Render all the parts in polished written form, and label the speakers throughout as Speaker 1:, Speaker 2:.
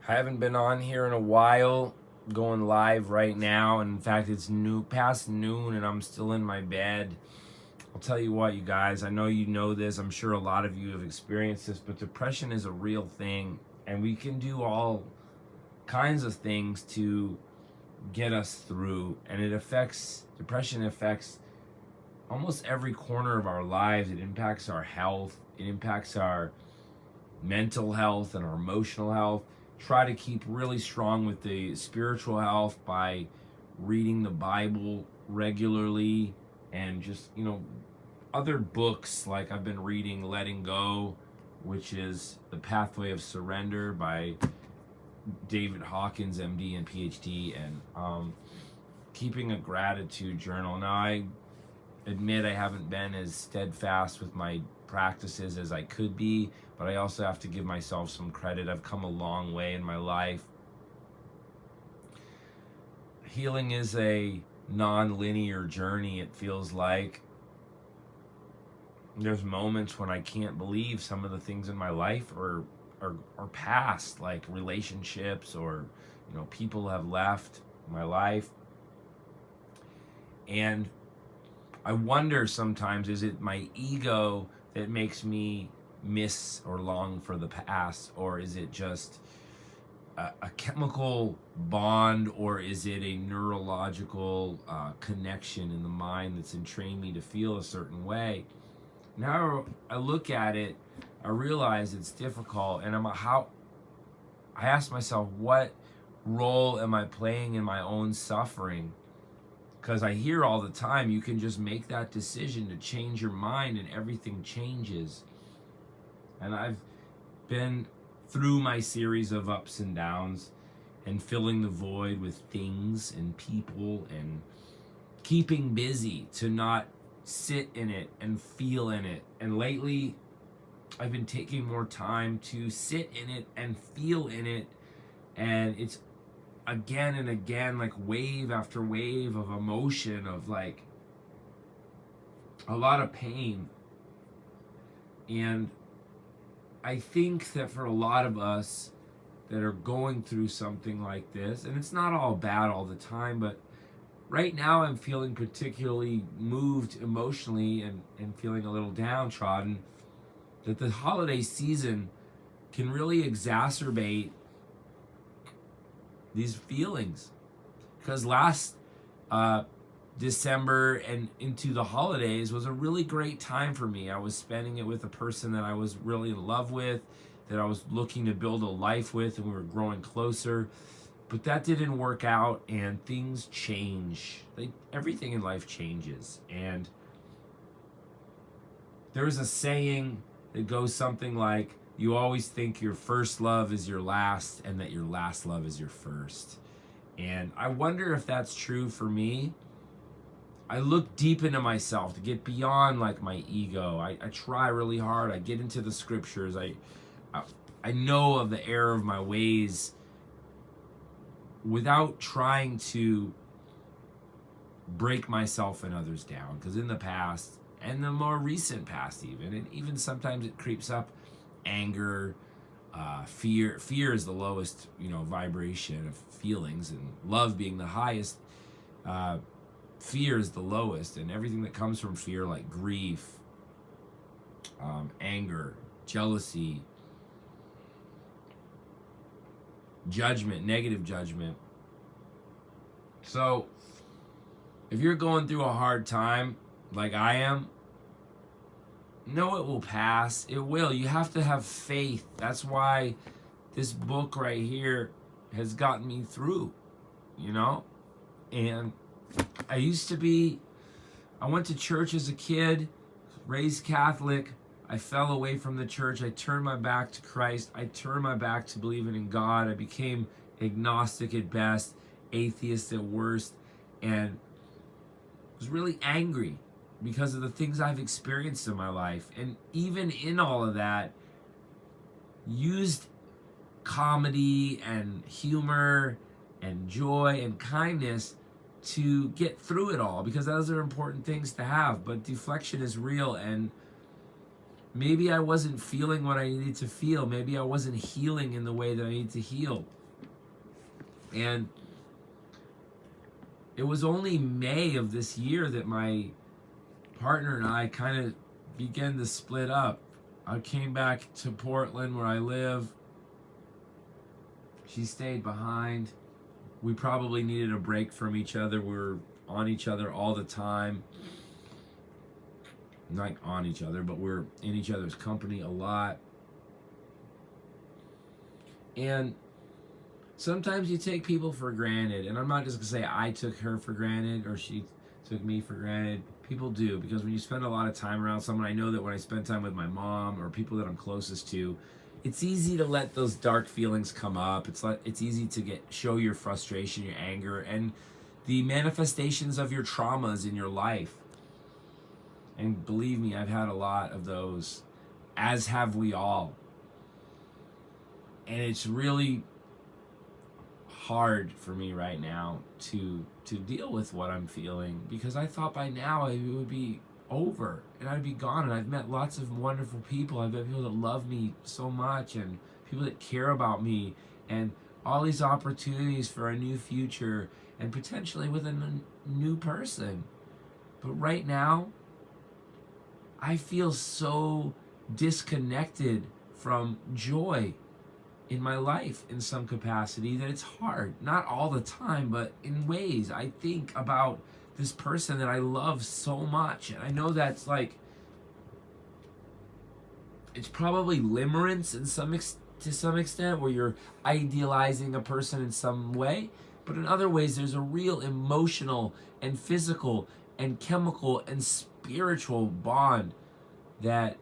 Speaker 1: I haven't been on here in a while, going live right now. And in fact, it's past noon, and I'm still in my bed. I'll tell you what, you guys, I know you know this. I'm sure a lot of you have experienced this, but depression is a real thing. And we can do all kinds of things to get us through. And depression affects almost every corner of our lives. It impacts our health, it impacts our mental health and our emotional health. Try to keep really strong with the spiritual health by reading the Bible regularly, and just, other books like I've been reading Letting Go, which is The Pathway of Surrender by David Hawkins, MD and PhD, and keeping a gratitude journal. Now, I admit I haven't been as steadfast with my practices as I could be, but I also have to give myself some credit. I've come a long way in my life. Healing is a non-linear journey, it feels like. There's moments when I can't believe some of the things in my life are past, like relationships, or people have left my life. And I wonder sometimes, is it my ego that makes me miss or long for the past, or is it just a chemical bond, or is it a neurological connection in the mind that's entrained me to feel a certain way? Now I look at it, I realize it's difficult, and I ask myself, what role am I playing in my own suffering? Because I hear all the time, you can just make that decision to change your mind and everything changes. And I've been through my series of ups and downs and filling the void with things and people and keeping busy to not sit in it and feel in it. And lately, I've been taking more time to sit in it and feel in it. And it's again and again, like wave after wave of emotion, of like a lot of pain. And I think that for a lot of us that are going through something like this, and it's not all bad all the time, but right now I'm feeling particularly moved emotionally and feeling a little downtrodden, that the holiday season can really exacerbate these feelings. Because last December and into the holidays was a really great time for me. I was spending it with a person that I was really in love with, that I was looking to build a life with, and we were growing closer. But that didn't work out, and things change. Like, everything in life changes. And there's a saying that goes something like, you always think your first love is your last, and that your last love is your first. And I wonder if that's true for me. I look deep into myself to get beyond like my ego. I try really hard. I get into the scriptures. I know of the error of my ways without trying to break myself and others down. Because in the past, and the more recent past even, and even sometimes it creeps up, anger, fear. Fear is the lowest, vibration of feelings, and love being the highest. Fear is the lowest, and everything that comes from fear, like grief, anger, jealousy, judgment, negative judgment. So if you're going through a hard time like I am, know it will pass. It will. You have to have faith. That's why this book right here has gotten me through, and I went to church as a kid, raised Catholic. I fell away from the church. I turned my back to Christ. I turned my back to believing in God. I became agnostic at best, atheist at worst, and was really angry because of the things I've experienced in my life. And even in all of that, used comedy and humor and joy and kindness to get through it all, because those are important things to have. But deflection is real, and maybe I wasn't feeling what I needed to feel. Maybe I wasn't healing in the way that I needed to heal. And it was only May of this year that my partner and I kind of began to split up. I came back to Portland where I live. She stayed behind. We probably needed a break from each other. We were on each other all the time. Not on each other, but we're in each other's company a lot. And sometimes you take people for granted. And I'm not just going to say I took her for granted or she took me for granted. People do, because when you spend a lot of time around someone, I know that when I spend time with my mom or people that I'm closest to, it's easy to let those dark feelings come up. It's easy to show your frustration, your anger, and the manifestations of your traumas in your life. And believe me, I've had a lot of those, as have we all. And it's really hard for me right now to deal with what I'm feeling, because I thought by now it would be over and I'd be gone. And I've met lots of wonderful people. I've met people that love me so much and people that care about me, and all these opportunities for a new future and potentially with a new person. But right now, I feel so disconnected from joy in my life in some capacity that it's hard. Not all the time, but in ways. I think about this person that I love so much, and I know that's like, it's probably limerence to some extent, where you're idealizing a person in some way, but in other ways there's a real emotional and physical and chemical and spiritual bond that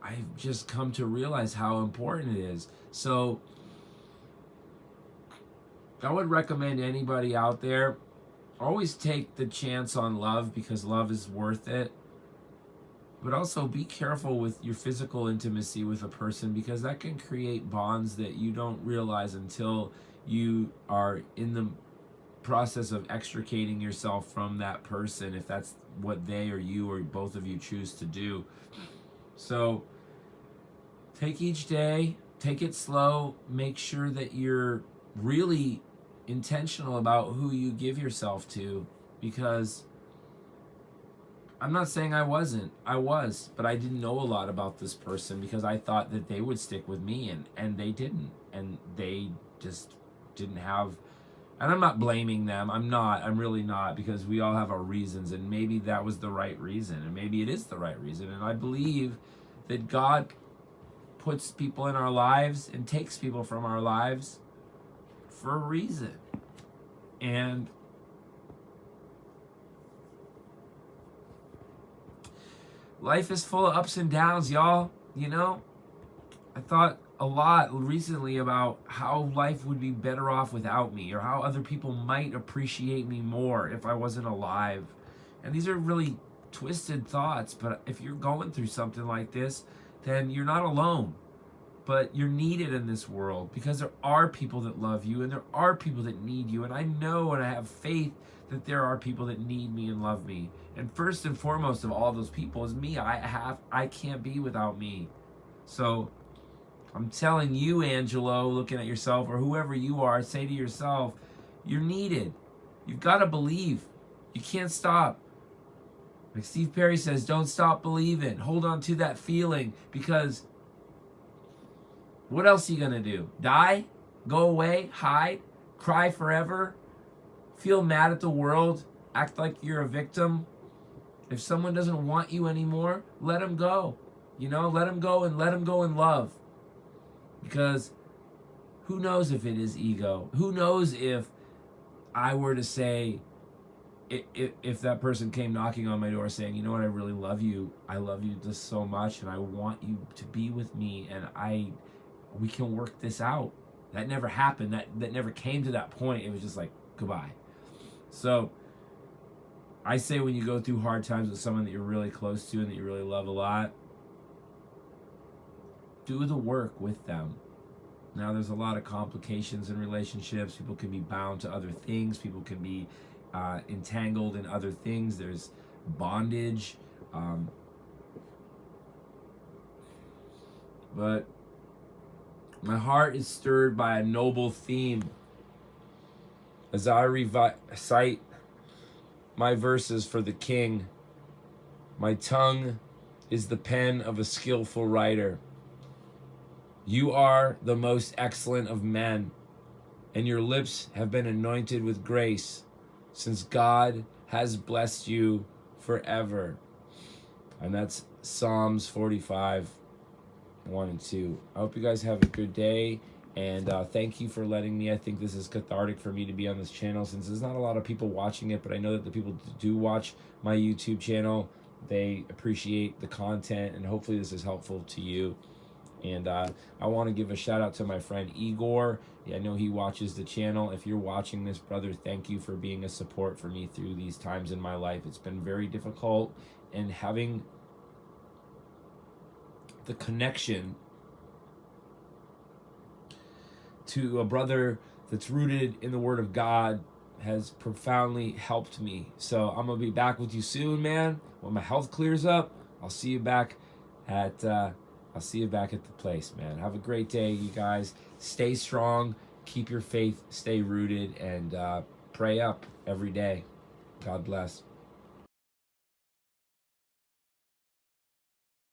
Speaker 1: I've just come to realize how important it is. So I would recommend anybody out there, always take the chance on love, because love is worth it. But also be careful with your physical intimacy with a person, because that can create bonds that you don't realize until you are in the process of extricating yourself from that person, if that's what they or you or both of you choose to do. So take each day, take it slow, make sure that you're really intentional about who you give yourself to, because I'm not saying I wasn't. I was, but I didn't know a lot about this person because I thought that they would stick with me, and they didn't. And they just didn't have, and I'm not blaming them. I'm really not, because we all have our reasons, and maybe that was the right reason, and maybe it is the right reason. And I believe that God puts people in our lives and takes people from our lives for a reason. And life is full of ups and downs, y'all. You know, I thought a lot recently about how life would be better off without me, or how other people might appreciate me more if I wasn't alive. And these are really twisted thoughts, but if you're going through something like this, then you're not alone. But you're needed in this world, because there are people that love you and there are people that need you. And I know and I have faith that there are people that need me and love me. And first and foremost of all those people is me. I can't be without me. So I'm telling you, Angelo, looking at yourself, or whoever you are, say to yourself, you're needed. You've got to believe. You can't stop. Like Steve Perry says, don't stop believing. Hold on to that feeling, because what else are you going to do? Die? Go away? Hide? Cry forever? Feel mad at the world? Act like you're a victim? If someone doesn't want you anymore, let them go. You know, let them go, and let them go in love. Because who knows if it is ego? Who knows if I were to say, if that person came knocking on my door saying, you know what, I really love you. I love you just so much, and I want you to be with me, and we can work this out. That never happened. That never came to that point. It was just like, goodbye. So I say, when you go through hard times with someone that you're really close to and that you really love a lot, do the work with them. Now, there's a lot of complications in relationships. People can be bound to other things. People can be entangled in other things. There's bondage. But my heart is stirred by a noble theme As I recite my verses for the King, my tongue is the pen of a skillful writer. You are the most excellent of men, and your lips have been anointed with grace, since God has blessed you forever. And that's Psalms 45, 1 and 2. I hope you guys have a good day, and thank you for letting me. I think this is cathartic for me to be on this channel, since there's not a lot of people watching it, but I know that the people do watch my YouTube channel. They appreciate the content, and hopefully this is helpful to you. And I want to give a shout out to my friend Igor. I know he watches the channel. If you're watching this, brother, thank you for being a support for me through these times in my life. It's been very difficult, and having the connection to a brother that's rooted in the Word of God has profoundly helped me. So I'm gonna be back with you soon, man. When my health clears up, I'll see you back at the place, man. Have a great day, you guys. Stay strong, keep your faith, stay rooted, and pray up every day. God bless.